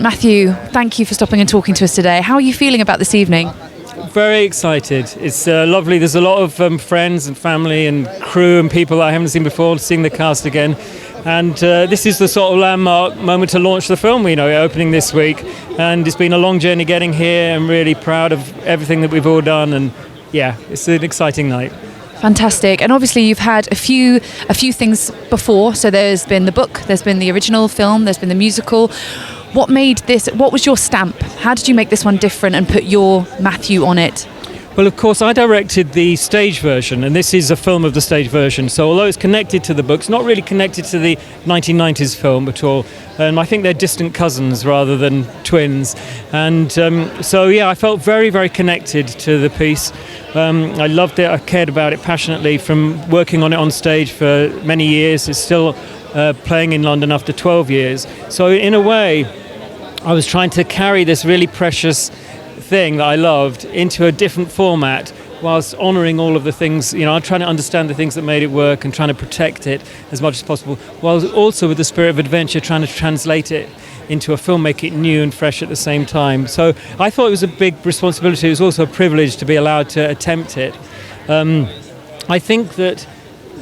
Matthew, thank you for stopping and talking to us today. How are you feeling about this evening? Very excited. It's lovely. There's a lot of friends and family and crew and people I haven't seen before, seeing the cast again. And this is the sort of landmark moment to launch the film, opening this week. And it's been a long journey getting here. I'm really proud of everything that we've all done. And yeah, it's an exciting night. Fantastic. And obviously you've had a few things before. So there's been the book, there's been the original film, there's been the musical. What was your stamp? How did you make this one different and put your Matthew on it? Well, of course, I directed the stage version, and this is a film of the stage version. So although it's connected to the book, it's not really connected to the 1990s film at all. I think they're distant cousins rather than twins. And I felt very, very connected to the piece. I loved it. I cared about it passionately from working on it on stage for many years. It's still playing in London after 12 years. So in a way, I was trying to carry this really precious thing that I loved into a different format whilst honouring all of the things, I'm trying to understand the things that made it work and trying to protect it as much as possible, while also with the spirit of adventure trying to translate it into a film, make it new and fresh at the same time. So I thought it was a big responsibility. It was also a privilege to be allowed to attempt it. I think that,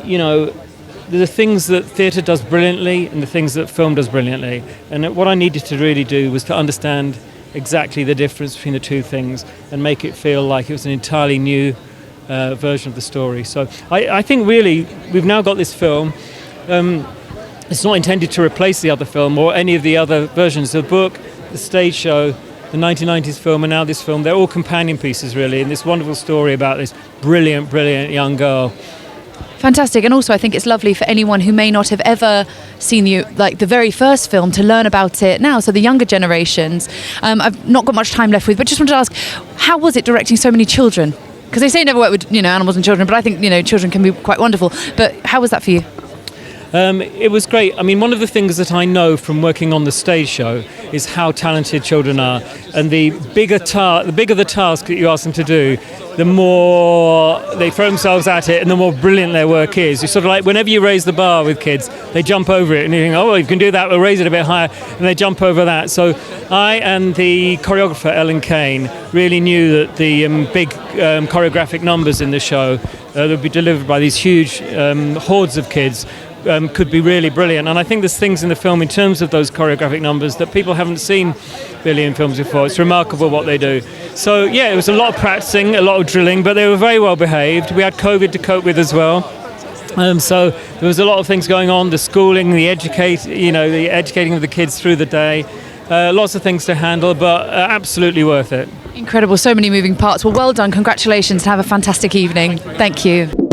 the things that theatre does brilliantly and the things that film does brilliantly. And what I needed to really do was to understand exactly the difference between the two things and make it feel like it was an entirely new version of the story. So I think really we've now got this film. It's not intended to replace the other film or any of the other versions. The book, the stage show, the 1990s film, and now this film, they're all companion pieces really in this wonderful story about this brilliant, brilliant young girl. Fantastic. And also I think it's lovely for anyone who may not have ever seen the very first film to learn about it now, so the younger generations. I've not got much time left with, but just wanted to ask, how was it directing so many children? Because they say never work with animals and children, but I think children can be quite wonderful. But how was that for you? It was great. I mean, one of the things that I know from working on the stage show is how talented children are, and the bigger the task that you ask them to do, the more they throw themselves at it and the more brilliant their work is. It's sort of like whenever you raise the bar with kids, they jump over it and you think, oh, well, you can do that, we'll raise it a bit higher, and they jump over that. So I and the choreographer, Ellen Kane, really knew that the big choreographic numbers in the show that would be delivered by these huge hordes of kids could be really brilliant. And I think there's things in the film in terms of those choreographic numbers that people haven't seen really in films before. It's remarkable what they do. So yeah, it was a lot of practicing, a lot of drilling, but they were very well behaved. We had COVID to cope with as well. So there was a lot of things going on, the schooling, the educating of the kids through the day. Lots of things to handle, but absolutely worth it. Incredible, so many moving parts. Well done, congratulations, and have a fantastic evening. Thank you.